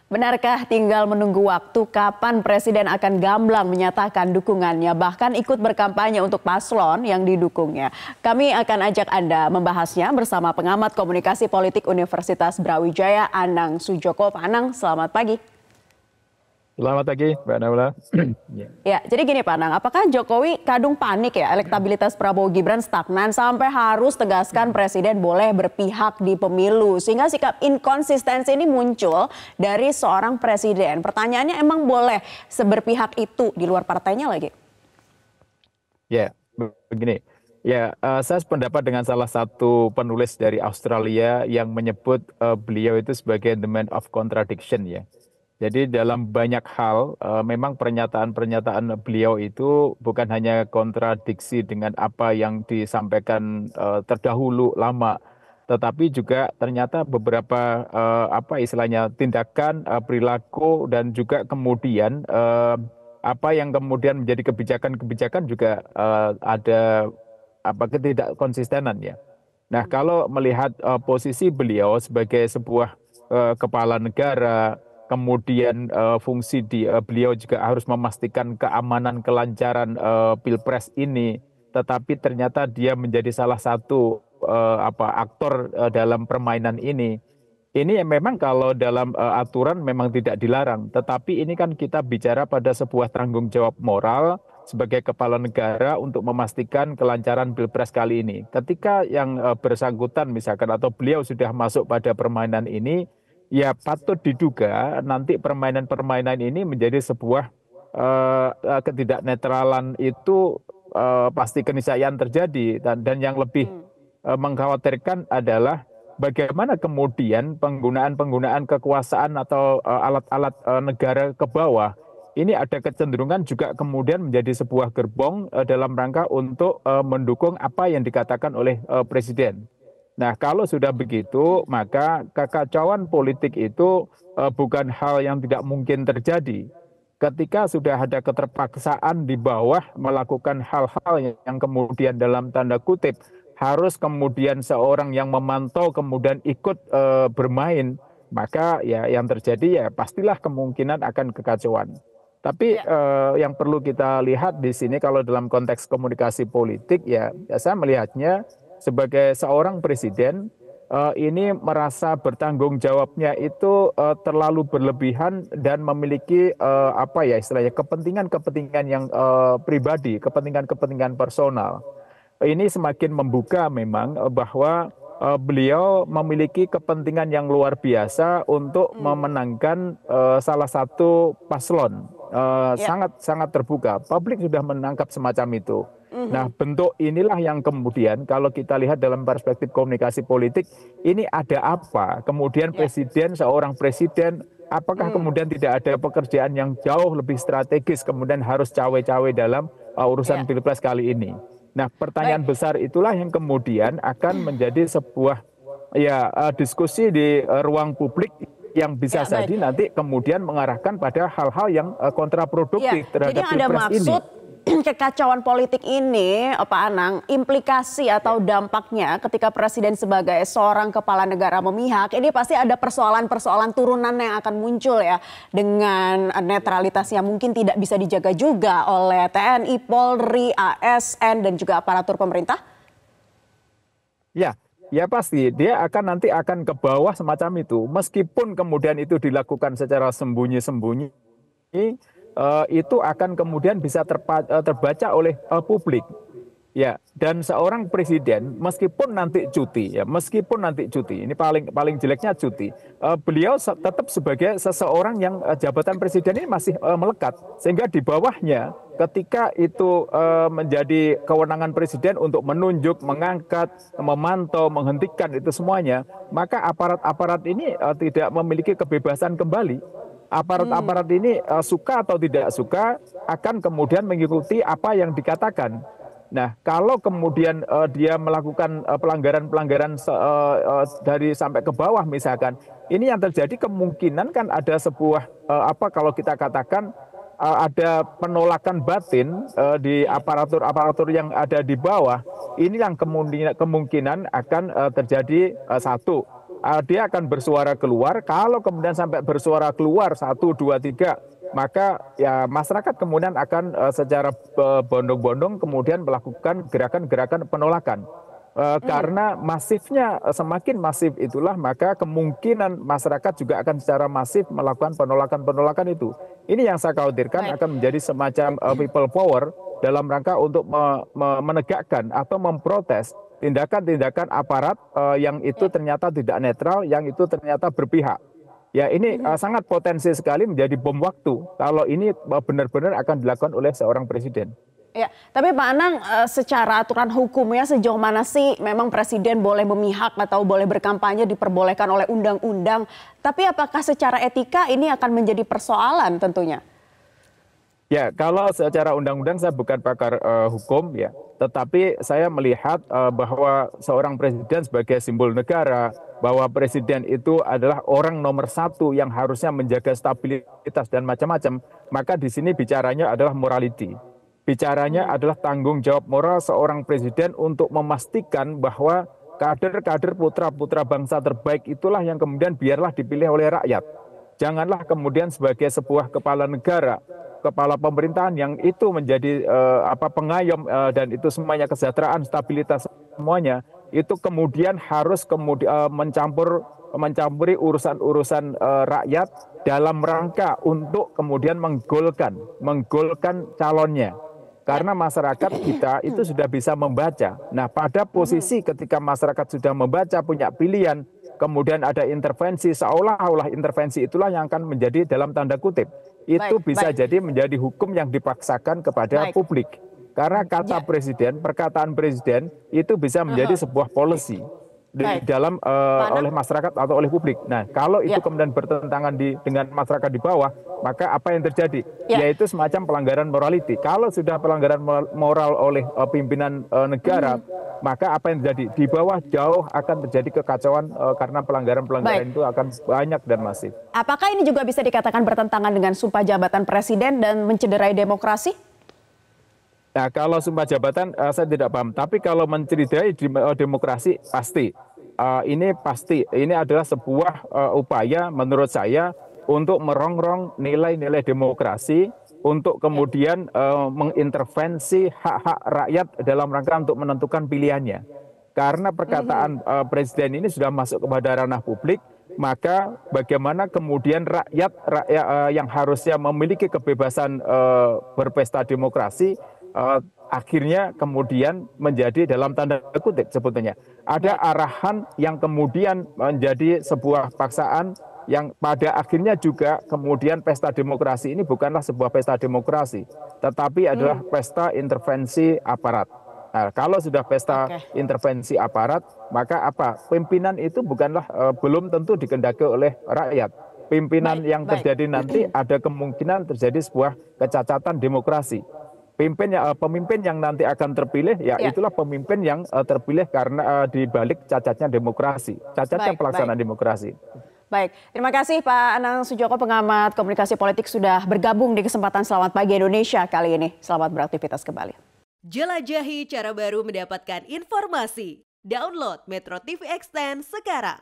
Benarkah tinggal menunggu waktu kapan Presiden akan gamblang menyatakan dukungannya, bahkan ikut berkampanye untuk paslon yang didukungnya? Kami akan ajak Anda membahasnya bersama pengamat komunikasi politik Universitas Brawijaya, Anang Sujoko. Pak Anang, selamat pagi. Selamat pagi, Mbak Naula. Ya, jadi gini Pak Anang, apakah Jokowi kadung panik ya elektabilitas Prabowo Gibran stagnan sampai harus tegaskan Presiden boleh berpihak di pemilu, sehingga sikap inkonsistensi ini muncul dari seorang Presiden. Pertanyaannya, emang boleh seberpihak itu di luar partainya lagi? Ya, begini. Ya, saya sependapat dengan salah satu penulis dari Australia yang menyebut beliau itu sebagai the man of contradiction ya. Jadi dalam banyak hal, memang pernyataan-pernyataan beliau itu bukan hanya kontradiksi dengan apa yang disampaikan terdahulu lama, tetapi juga ternyata beberapa apa istilahnya tindakan, perilaku dan juga kemudian apa yang kemudian menjadi kebijakan-kebijakan juga ada apa ketidakkonsistenan ya. Nah, kalau melihat posisi beliau sebagai sebuah kepala negara, kemudian fungsi beliau juga harus memastikan keamanan kelancaran pilpres ini, tetapi ternyata dia menjadi salah satu apa aktor dalam permainan ini. Ini memang kalau dalam aturan memang tidak dilarang, tetapi ini kan kita bicara pada sebuah tanggung jawab moral sebagai kepala negara untuk memastikan kelancaran pilpres kali ini. Ketika yang bersangkutan misalkan atau beliau sudah masuk pada permainan ini, ya patut diduga nanti permainan-permainan ini menjadi sebuah ketidaknetralan itu pasti keniscayaan terjadi dan yang lebih mengkhawatirkan adalah bagaimana kemudian penggunaan kekuasaan atau alat-alat negara ke bawah ini ada kecenderungan juga kemudian menjadi sebuah gerbong dalam rangka untuk mendukung apa yang dikatakan oleh presiden. Nah, kalau sudah begitu, maka kekacauan politik itu bukan hal yang tidak mungkin terjadi. Ketika sudah ada keterpaksaan di bawah melakukan hal-hal yang kemudian dalam tanda kutip harus kemudian seorang yang memantau kemudian ikut bermain, maka ya yang terjadi ya pastilah kemungkinan akan kekacauan. Tapi yang perlu kita lihat di sini kalau dalam konteks komunikasi politik ya saya melihatnya sebagai seorang presiden ini merasa bertanggung jawabnya itu terlalu berlebihan dan memiliki apa ya istilahnya kepentingan-kepentingan yang pribadi, kepentingan-kepentingan personal. Ini semakin membuka memang bahwa beliau memiliki kepentingan yang luar biasa untuk memenangkan salah satu paslon. Sangat terbuka. Publik sudah menangkap semacam itu. Nah, bentuk inilah yang kemudian kalau kita lihat dalam perspektif komunikasi politik, ini ada apa? Kemudian seorang presiden, apakah kemudian tidak ada pekerjaan yang jauh lebih strategis, kemudian harus cawe-cawe dalam urusan pilpres kali ini? Nah, pertanyaan besar itulah yang kemudian akan menjadi sebuah diskusi di ruang publik yang bisa jadi nanti kemudian mengarahkan pada hal-hal yang kontraproduktif terhadap pilpres ini. Kekacauan politik ini, Pak Anang, implikasi atau dampaknya ketika Presiden sebagai seorang kepala negara memihak, ini pasti ada persoalan-persoalan turunan yang akan muncul ya, dengan netralitas yang mungkin tidak bisa dijaga juga oleh TNI, Polri, ASN, dan juga aparatur pemerintah? Ya pasti, dia nanti akan ke bawah semacam itu, meskipun kemudian itu dilakukan secara sembunyi-sembunyi, itu akan kemudian bisa terbaca oleh publik. Ya, dan seorang presiden meskipun nanti cuti, ini paling jeleknya cuti, beliau tetap sebagai seseorang yang jabatan presiden ini masih melekat, sehingga di bawahnya ketika itu menjadi kewenangan presiden untuk menunjuk, mengangkat, memantau, menghentikan itu semuanya, maka aparat-aparat ini tidak memiliki kebebasan kembali. Aparat-aparat ini suka atau tidak suka akan kemudian mengikuti apa yang dikatakan. Nah, kalau kemudian dia melakukan pelanggaran-pelanggaran dari sampai ke bawah misalkan, ini yang terjadi kemungkinan kan ada sebuah kalau kita katakan ada penolakan batin di aparatur-aparatur yang ada di bawah. Ini yang kemungkinan akan terjadi satu. dia akan bersuara keluar. Kalau kemudian sampai bersuara keluar 1, 2, 3, maka ya masyarakat kemudian akan secara bondong-bondong kemudian melakukan gerakan-gerakan penolakan. Karena masifnya, semakin masif itulah maka kemungkinan masyarakat juga akan secara masif melakukan penolakan-penolakan itu. Ini yang saya khawatirkan akan menjadi semacam people power dalam rangka untuk menegakkan atau memprotes tindakan-tindakan aparat yang itu ternyata tidak netral, yang itu ternyata berpihak. Ya ini sangat potensi sekali menjadi bom waktu kalau ini benar-benar akan dilakukan oleh seorang presiden. Ya, tapi Pak Anang, secara aturan hukumnya sejauh mana sih memang presiden boleh memihak atau boleh berkampanye diperbolehkan oleh undang-undang. Tapi apakah secara etika ini akan menjadi persoalan tentunya? Ya, kalau secara undang-undang saya bukan pakar hukum ya, tetapi saya melihat bahwa seorang presiden sebagai simbol negara, bahwa presiden itu adalah orang nomor satu yang harusnya menjaga stabilitas dan macam-macam, maka di sini bicaranya adalah morality. Bicaranya adalah tanggung jawab moral seorang presiden untuk memastikan bahwa kader-kader putra-putra bangsa terbaik itulah yang kemudian biarlah dipilih oleh rakyat. Janganlah kemudian sebagai sebuah kepala negara, kepala pemerintahan yang itu menjadi pengayom dan itu semuanya kesejahteraan, stabilitas semuanya, itu kemudian harus mencampuri urusan-urusan rakyat dalam rangka untuk kemudian menggolkan calonnya. Karena masyarakat kita itu sudah bisa membaca. Nah, pada posisi ketika masyarakat sudah membaca, punya pilihan, kemudian ada intervensi, seolah-olah intervensi itulah yang akan menjadi dalam tanda kutip. Itu bisa jadi menjadi hukum yang dipaksakan kepada publik. Karena kata presiden, perkataan presiden itu bisa menjadi sebuah policy di dalam oleh masyarakat atau oleh publik. Nah, kalau itu kemudian bertentangan dengan masyarakat di bawah, maka apa yang terjadi? Yaitu semacam pelanggaran morality. Kalau sudah pelanggaran moral oleh pimpinan negara, maka apa yang terjadi? Di bawah jauh akan terjadi kekacauan karena pelanggaran-pelanggaran itu akan banyak dan masif. Apakah ini juga bisa dikatakan bertentangan dengan sumpah jabatan presiden dan mencederai demokrasi? Nah, kalau sumpah jabatan saya tidak paham. Tapi kalau mencederai demokrasi pasti. Ini pasti. Ini adalah sebuah upaya menurut saya untuk merongrong nilai-nilai demokrasi, untuk kemudian mengintervensi hak-hak rakyat dalam rangka untuk menentukan pilihannya. Karena perkataan presiden ini sudah masuk kepada ranah publik, maka bagaimana kemudian rakyat yang harusnya memiliki kebebasan berpesta demokrasi, akhirnya kemudian menjadi dalam tanda kutip sebetulnya ada arahan yang kemudian menjadi sebuah paksaan yang pada akhirnya juga kemudian pesta demokrasi ini bukanlah sebuah pesta demokrasi, tetapi adalah pesta intervensi aparat. Nah, kalau sudah pesta intervensi aparat, maka apa? Pimpinan itu bukanlah belum tentu dikehendaki oleh rakyat. Pimpinan yang terjadi nanti ada kemungkinan terjadi sebuah kecacatan demokrasi. Pemimpin yang nanti akan terpilih, ya itulah pemimpin yang terpilih karena di balik cacatnya demokrasi, cacatnya pelaksanaan demokrasi. Baik, terima kasih Pak Anang Sujoko, pengamat komunikasi politik sudah bergabung di kesempatan Selamat Pagi Indonesia kali ini. Selamat beraktivitas kembali. Jelajahi cara baru mendapatkan informasi. Download Metro TV Extend sekarang.